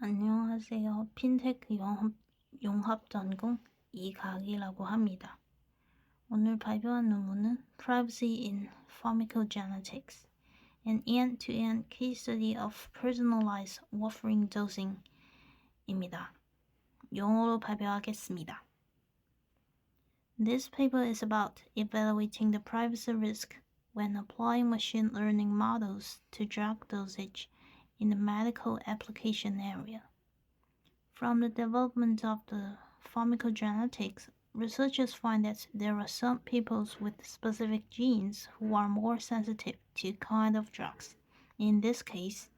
안녕하세요. 핀테크 용합 전공 이각이라고 합니다. 오늘 발표한 논문은 Privacy in Pharmacogenetics, an end-to-end case study of personalized Warfarin dosing입니다. 영어로 발표하겠습니다. This paper is about evaluating the privacy risk when applying machine learning models to drug dosage in the medical application area. From the development of the pharmacogenetics, researchers find that there are some people with specific genes who are more sensitive to kind of drugs. In this case,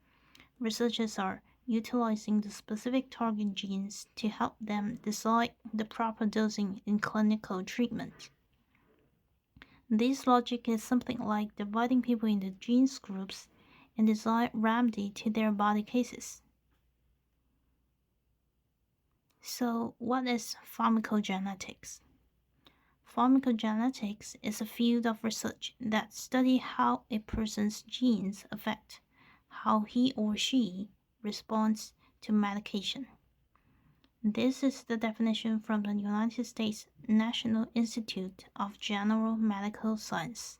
researchers are utilizing the specific target genes to help them decide the proper dosing in clinical treatment. This logic is something like dividing people into genes groups and design remedy to their body cases. So, what is pharmacogenetics? Pharmacogenetics is a field of research that studies how a person's genes affect how he or she responds to medication. This is the definition from the United States National Institute of General Medical Science.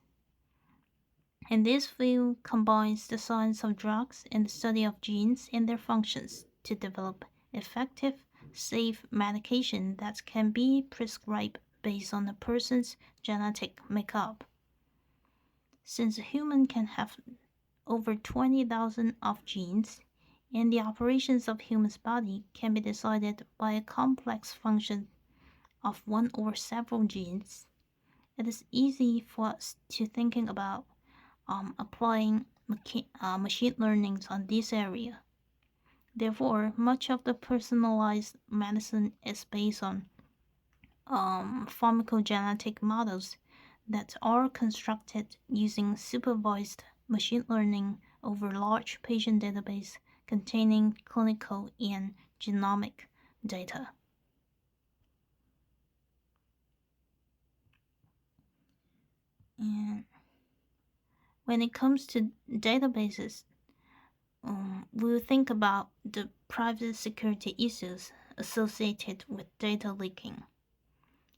And this field combines the science of drugs and the study of genes and their functions to develop effective, safe medication that can be prescribed based on a person's genetic makeup. Since a human can have over 20,000 of genes, and the operations of human's body can be decided by a complex function of one or several genes, it is easy for us to thinking about applying machine learning on this area. Therefore, much of the personalized medicine is based on pharmacogenetic models that are constructed using supervised machine learning over large patient database containing clinical and genomic data. And when it comes to databases, we'll think about the privacy security issues associated with data leaking.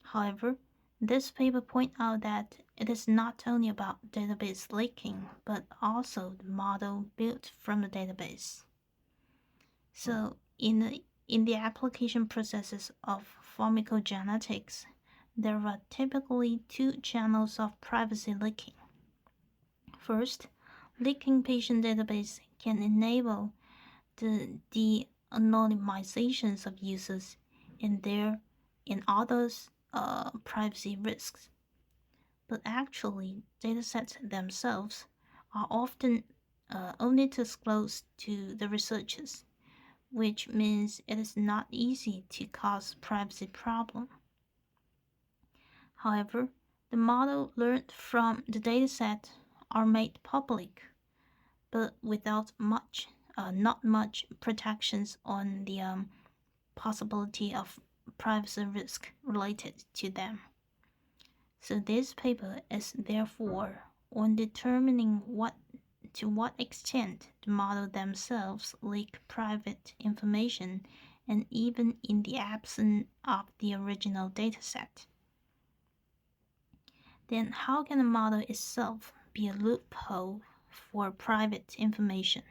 However, this paper points out that it is not only about database leaking, but also the model built from the database. So, in the application processes of pharmacogenetics, there are typically two channels of privacy leaking. First, leaking patient database can enable the de-anonymizations of users and others' privacy risks. But actually, datasets themselves are often only disclosed to the researchers, which means it is not easy to cause privacy problem. However, the model learned from the dataset are made public, but without not much protections on the possibility of privacy risk related to them. So this paper is therefore on determining to what extent the model themselves leak private information and even in the absence of the original dataset. Then how can the model itself be a loophole for private information?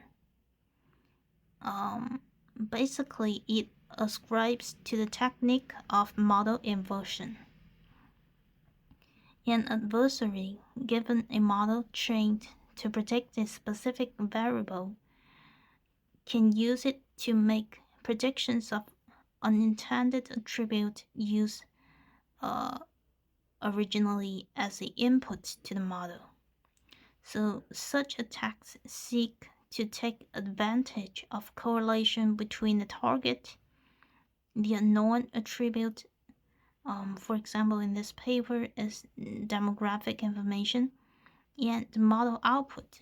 Basically, it ascribes to the technique of model inversion. An adversary given a model trained to predict a specific variable can use it to make predictions of unintended attribute used originally as the input to the model. So such attacks seek to take advantage of correlation between the target, the unknown attribute, for example in this paper is demographic information, and the model output.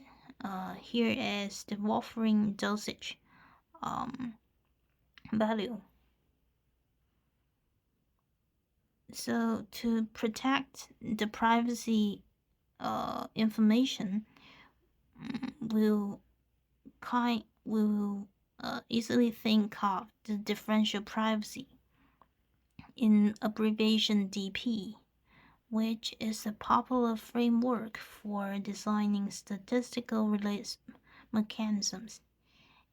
Here is the Warfarin dosage value. So to protect the privacy information, we'll easily think of the differential privacy, in abbreviation DP, which is a popular framework for designing statistical related mechanisms,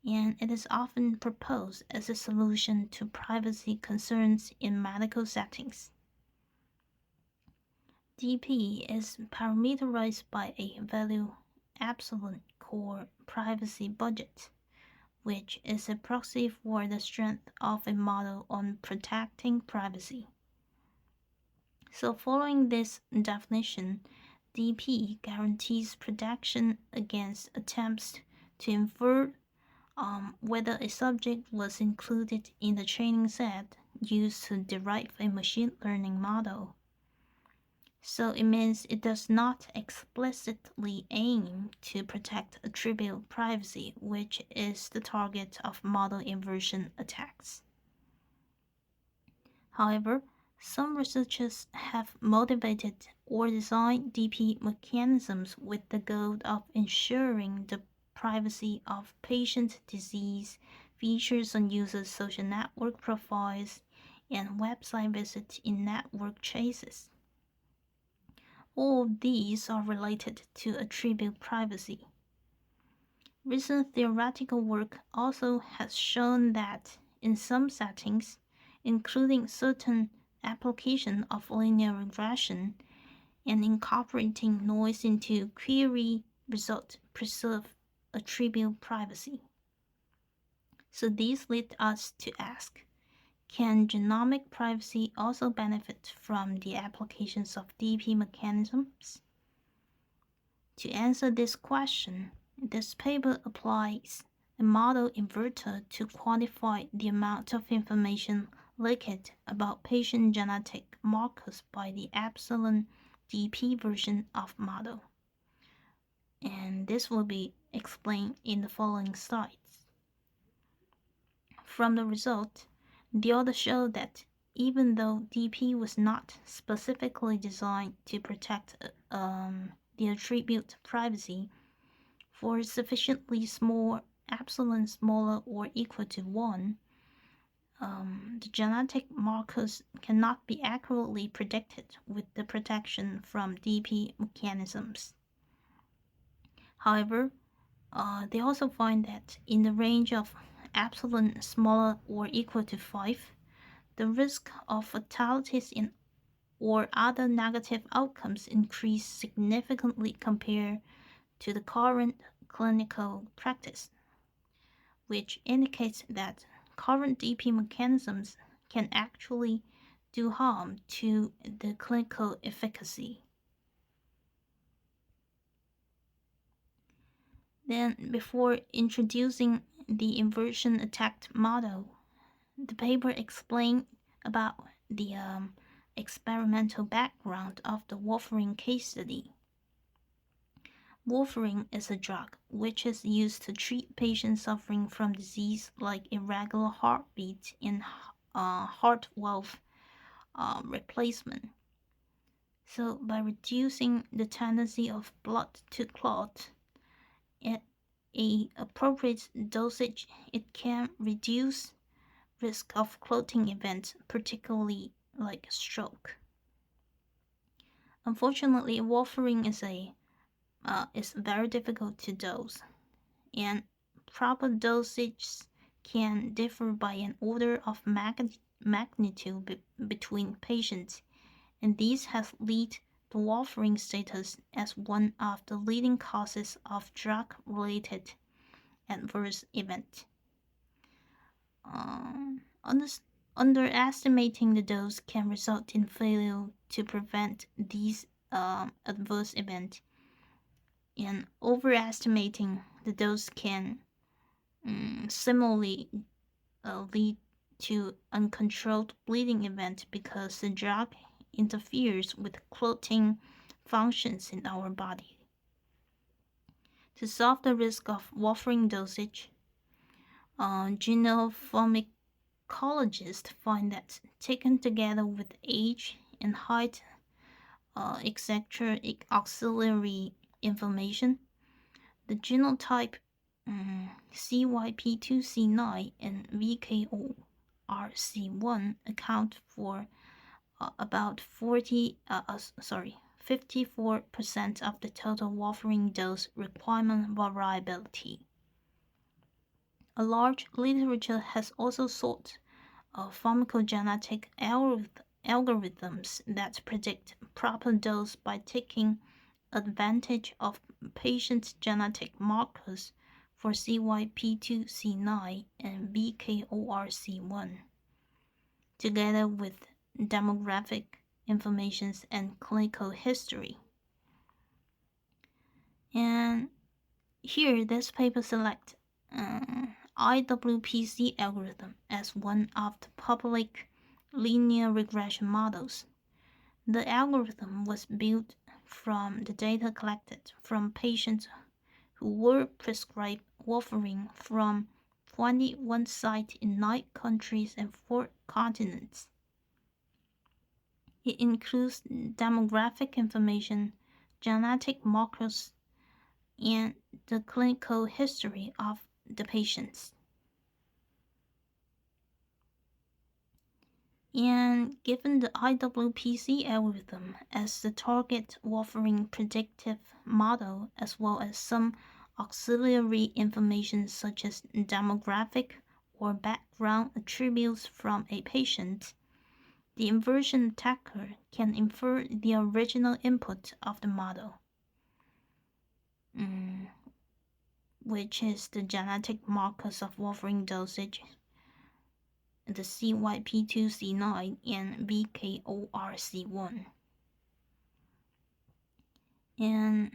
and it is often proposed as a solution to privacy concerns in medical settings. DP is parameterized by a value absolute core privacy budget, which is a proxy for the strength of a model on protecting privacy. So following this definition, DP guarantees protection against attempts to infer whether a subject was included in the training set used to derive a machine learning model. So it means it does not explicitly aim to protect attribute privacy, which is the target of model inversion attacks. However, some researchers have motivated or designed DP mechanisms with the goal of ensuring the privacy of patient disease features on users' social network profiles and website visits in network traces. All of these are related to attribute privacy. Recent theoretical work also has shown that in some settings, including certain application of linear regression and incorporating noise into query results preserve attribute privacy. So these lead us to ask, can genomic privacy also benefit from the applications of DP mechanisms? To answer this question, this paper applies a model inverter to quantify the amount of information leaked about patient genetic markers by the epsilon DP version of model. And this will be explained in the following slides. From the result, the author showed that even though DP was not specifically designed to protect the attribute privacy for sufficiently small epsilon smaller or equal to 1, the genetic markers cannot be accurately predicted with the protection from DP mechanisms. However, they also find that in the range of epsilon smaller or equal to 5, the risk of fatalities or other negative outcomes increase significantly compared to the current clinical practice, which indicates that current DP mechanisms can actually do harm to the clinical efficacy. Then, before introducing the inversion attack model, the paper explained about the experimental background of the Warfarin case study. Warfarin is a drug which is used to treat patients suffering from disease like irregular heartbeat and heart valve replacement. So, by reducing the tendency of blood to clot at an appropriate dosage, it can reduce risk of clotting events, particularly like stroke. Unfortunately, warfarin is very difficult to dose, and proper dosages can differ by an order of magnitude between patients, and this has led to warfarin status as one of the leading causes of drug-related adverse events. Underestimating the dose can result in failure to prevent these adverse events, and overestimating the dose can similarly lead to uncontrolled bleeding event because the drug interferes with clotting functions in our body. To solve the risk of warfarin dosage, genopharmacologists find that taken together with age and height, etc., auxiliary information, the genotype CYP2C9 and VKORC1 account for about 54% of the total warfarin dose requirement variability. A large literature has also sought pharmacogenetic algorithms that predict proper dose by taking advantage of patients' genetic markers for CYP2C9 and VKORC1, together with demographic information and clinical history. And here, this paper selects IWPC algorithm as one of the public linear regression models. The algorithm was built from the data collected from patients who were prescribed warfarin from 21 sites in 9 countries and 4 continents. It includes demographic information, genetic markers, and the clinical history of the patients. And given the IWPC algorithm as the target warfarin predictive model, as well as some auxiliary information such as demographic or background attributes from a patient, the inversion attacker can infer the original input of the model, which is the genetic markers of warfarin dosage, the CYP2C9 and VKORC1. And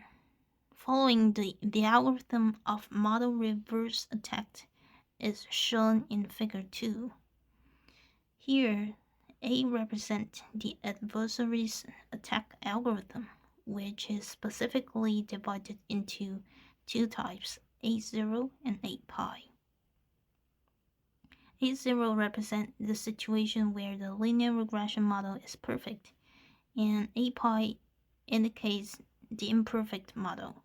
following the algorithm of model reverse attack is shown in figure 2. Here, A represents the adversary's attack algorithm, which is specifically divided into 2 types, A0 and A-pi. A0 represents the situation where the linear regression model is perfect, and A-pi indicates the imperfect model.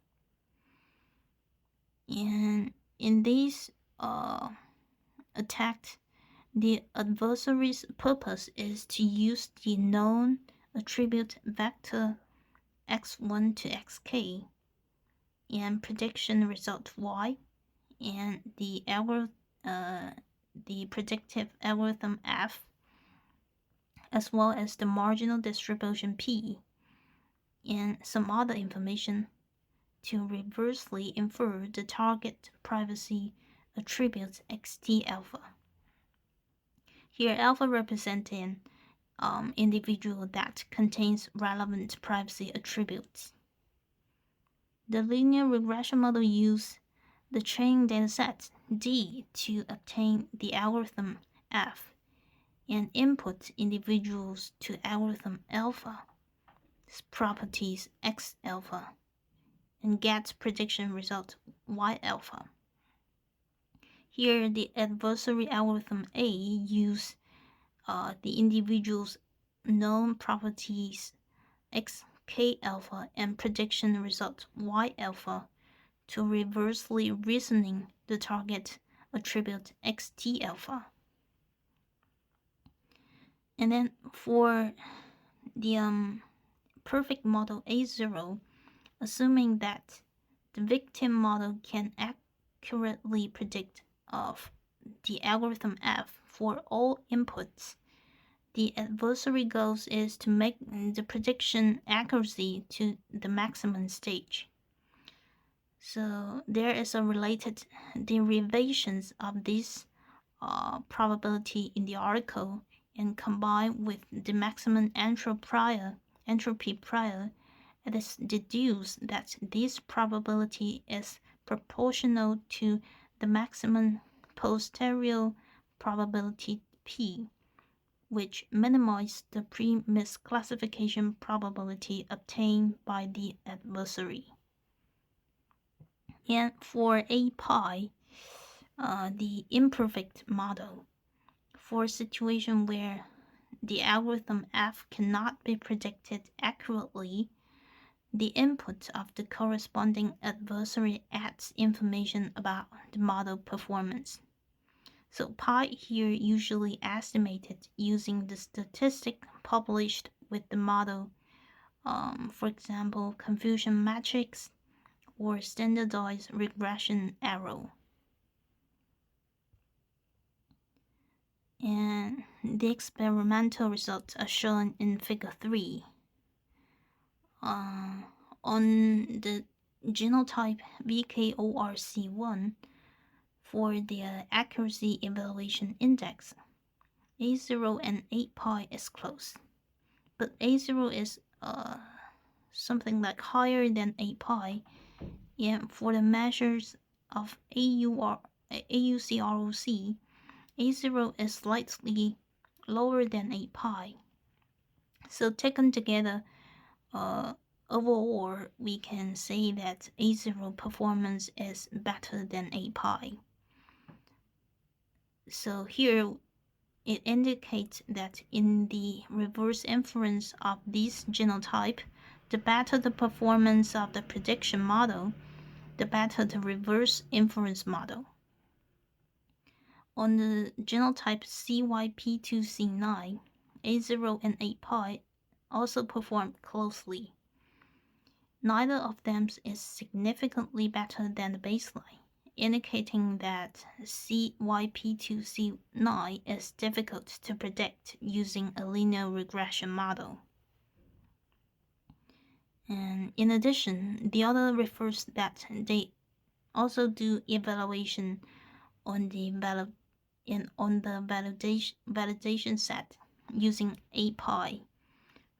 And in these attacks, the adversary's purpose is to use the known attribute vector x1 to xk and prediction result y, and the predictive algorithm f, as well as the marginal distribution p, and some other information to reversely infer the target privacy attribute xt alpha. Here, alpha represents an individual that contains relevant privacy attributes. The linear regression model uses the training dataset D to obtain the algorithm F and input individuals to algorithm alpha, properties X alpha, and get prediction result Y alpha. Here, the adversary algorithm A uses the individual's known properties xk alpha and prediction result Y alpha to reversely reasoning the target attribute xt alpha. And then for the perfect model A0, assuming that the victim model can accurately predict of the algorithm F for all inputs, the adversary goal is to make the prediction accuracy to the maximum stage. So there is a related derivations of this probability in the article, and combined with the maximum entropy prior, it is deduced that this probability is proportional to the maximum posterior probability p, which minimizes the pre-misclassification probability obtained by the adversary. And for A-pi, the imperfect model, for a situation where the algorithm F cannot be predicted accurately, the input of the corresponding adversary adds information about the model performance. So pi here usually estimated using the statistic published with the model, for example, confusion matrix or standardized regression error. And the experimental results are shown in figure 3. On the genotype VKORC1 for the accuracy evaluation index, A0 and 8pi is close, but A0 is something like higher than 8pi, and for the measures of AUCROC, A0 is slightly lower than 8pi. So taken together, overall, we can say that A0 performance is better than 8pi. So here it indicates that in the reverse inference of this genotype, the better the performance of the prediction model, the better the reverse inference model. On the genotype CYP2C9, A0 and 8pi also perform closely. Neither of them is significantly better than the baseline, indicating that CYP2C9 is difficult to predict using a linear regression model. And in addition, the author refers that they also do evaluation on the validation set using 8pi.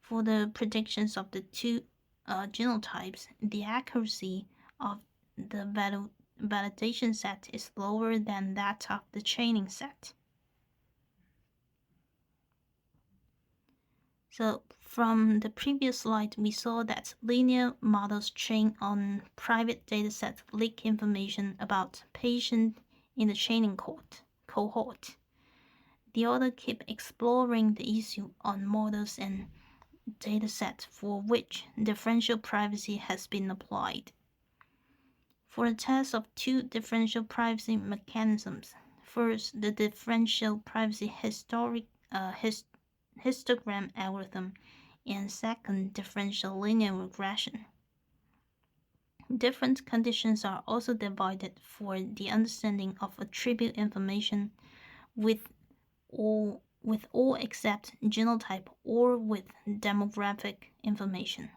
For the predictions of the two genotypes, the accuracy of the validation set is lower than that of the training set. So from the previous slide, we saw that linear models trained on private datasets leak information about patients in the training cohort. The author keep exploring the issue on models and datasets for which differential privacy has been applied. For a test of two differential privacy mechanisms, first the differential privacy histogram algorithm, and second differential linear regression. Different conditions are also divided for the understanding of attribute information with all except genotype or with demographic information.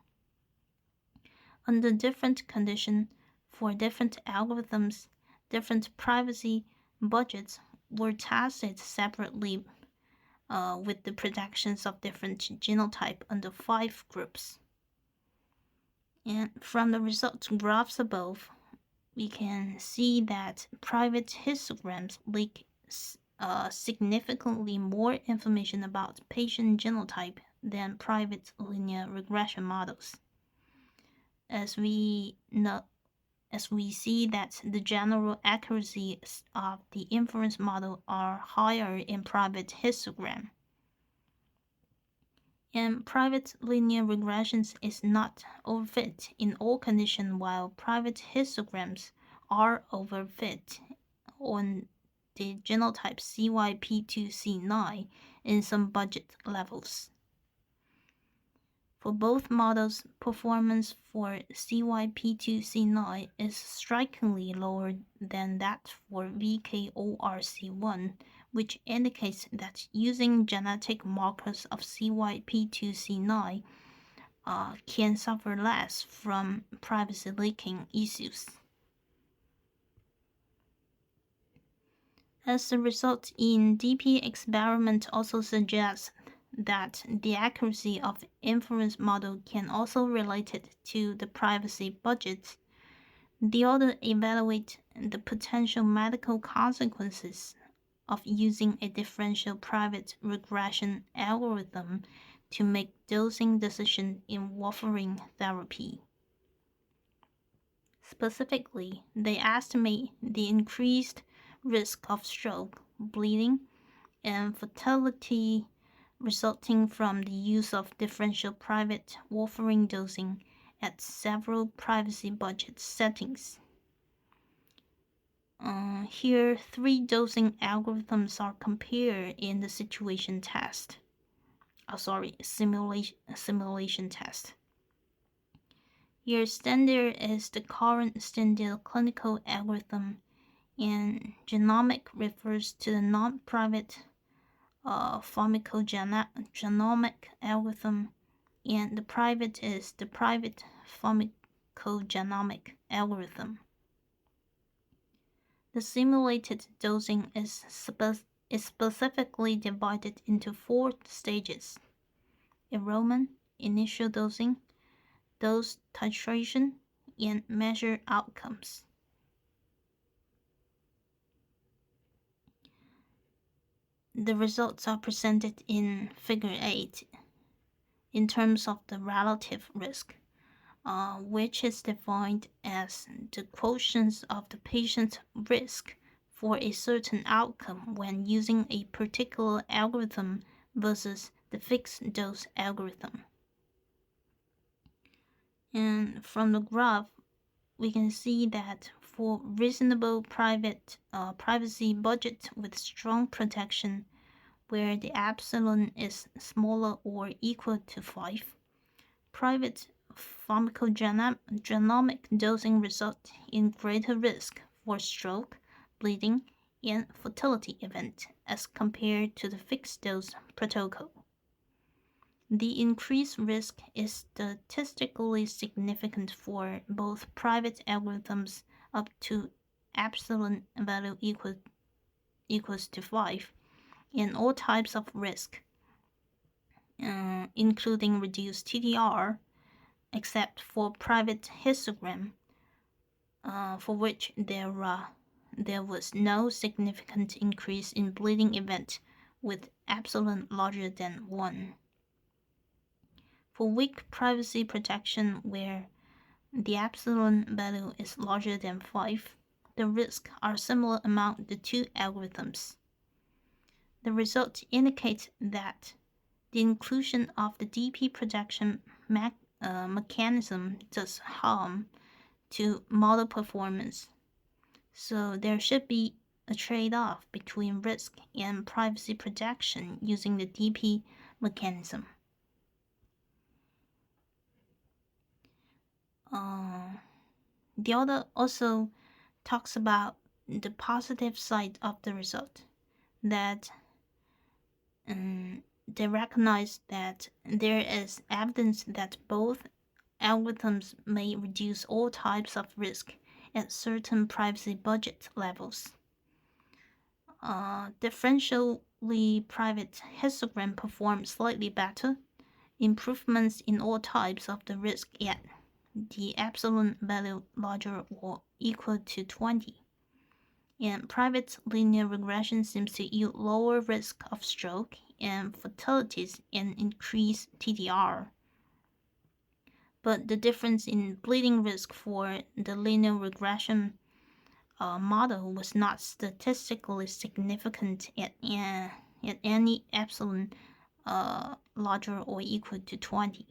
Under different conditions for different algorithms, different privacy budgets were tested separately with the predictions of different genotype under 5 groups. And from the results graphs above, we can see that private histograms leak significantly more information about patient genotype than private linear regression models. As we see that the general accuracy of the inference model are higher in private histogram. And private linear regressions is not overfit in all conditions, while private histograms are overfit on the genotype CYP2C9 in some budget levels. For both models, performance for CYP2C9 is strikingly lower than that for VKORC1, which indicates that using genetic markers of CYP2C9 can suffer less from privacy leaking issues. As a result, in DP experiment also suggests that the accuracy of inference model can also relate to the privacy budget. The author evaluate the potential medical consequences of using a differential private regression algorithm to make dosing decisions in warfarin therapy. Specifically, they estimate the increased risk of stroke, bleeding, and fatality resulting from the use of differential private warfarin dosing at several privacy budget settings. Here, 3 dosing algorithms are compared in the simulation test. Here, standard is the current standard clinical algorithm, and genomic refers to the non-private pharmacogenomic algorithm, and the private is the private pharmacogenomic algorithm. The simulated dosing is specifically divided into 4 stages: enrollment, initial dosing, dose titration, and measure outcomes. The results are presented in Figure 8 in terms of the relative risk, which is defined as the quotient of the patient's risk for a certain outcome when using a particular algorithm versus the fixed dose algorithm. And from the graph, we can see that for reasonable privacy budget with strong protection, where the epsilon is smaller or equal to 5, private pharmacogenomic dosing result in greater risk for stroke, bleeding, and fatality event as compared to the fixed dose protocol. The increased risk is statistically significant for both private algorithms up to epsilon value equals to 5 and all types of risk, including reduced TTR, except for private histogram, for which there was no significant increase in bleeding event with epsilon larger than 1. For weak privacy protection where the epsilon value is larger than 5, the risks are similar among the 2 algorithms. The results indicate that the inclusion of the DP protection mechanism does harm to model performance, so there should be a trade-off between risk and privacy protection using the DP mechanism. The author also talks about the positive side of the result, that they recognize that there is evidence that both algorithms may reduce all types of risk at certain privacy budget levels. Differentially private histogram performs slightly better, improvements in all types of the risk at the epsilon value larger or equal to 20. And private linear regression seems to yield lower risk of stroke and fatalities and increased TTR. But the difference in bleeding risk for the linear regression model was not statistically significant at any epsilon larger or equal to 20.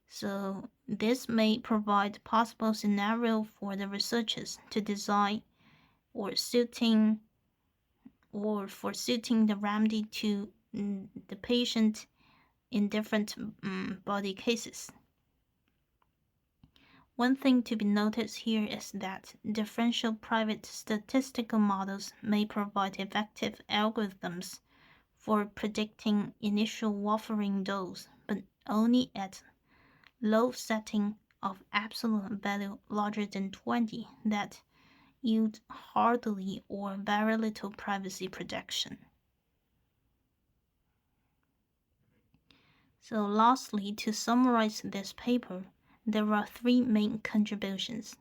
So this may provide possible scenario for the researchers to design for suiting the remedy to the patient in different body cases. One thing to be noticed here is that differential private statistical models may provide effective algorithms for predicting initial warfarin dose, but only at low setting of epsilon value larger than 20 that yield hardly or very little privacy protection. So lastly, to summarize this paper, there are 3 main contributions.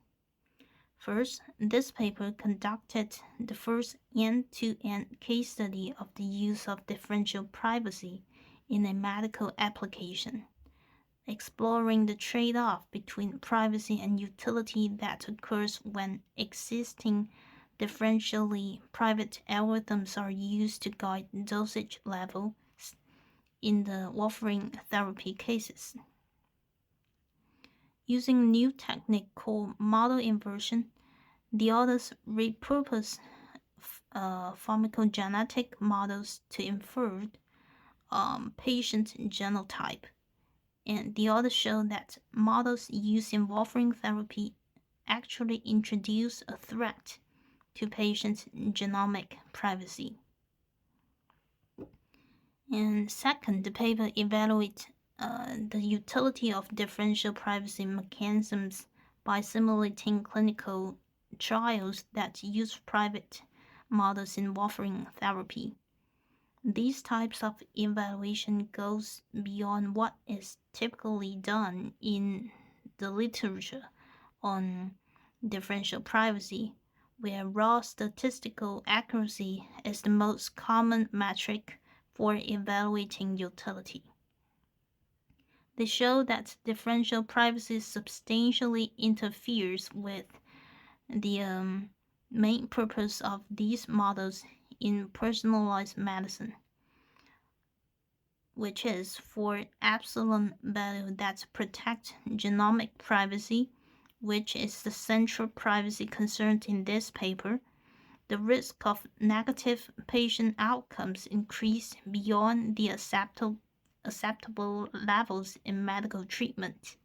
First, this paper conducted the first end-to-end case study of the use of differential privacy in a medical application, exploring the trade-off between privacy and utility that occurs when existing differentially private algorithms are used to guide dosage levels in the warfarin therapy cases. Using a new technique called model inversion, the authors repurposed pharmacogenetic models to infer patient genotype. And the authors show that models used in warfarin therapy actually introduce a threat to patients' genomic privacy. And second, the paper evaluates the utility of differential privacy mechanisms by simulating clinical trials that use private models in warfarin therapy. These types of evaluation goes beyond what is typically done in the literature on differential privacy, where raw statistical accuracy is the most common metric for evaluating utility. They show that differential privacy substantially interferes with the main purpose of these models in personalized medicine, which is for absolute value that protect genomic privacy, which is the central privacy concern in this paper. The risk of negative patient outcomes increase beyond the acceptable levels in medical treatment.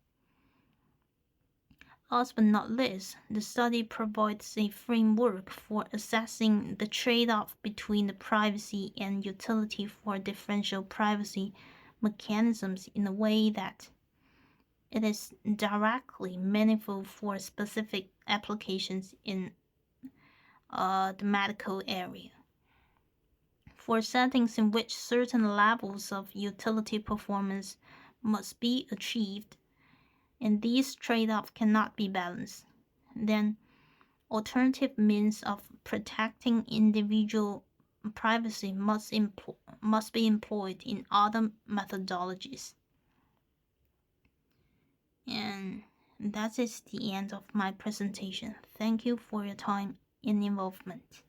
Last but not least, the study provides a framework for assessing the trade-off between the privacy and utility for differential privacy mechanisms in a way that it is directly meaningful for specific applications in the medical area. For settings in which certain levels of utility performance must be achieved, and these trade-offs cannot be balanced, then alternative means of protecting individual privacy must be employed in other methodologies. And that is the end of my presentation. Thank you for your time and involvement.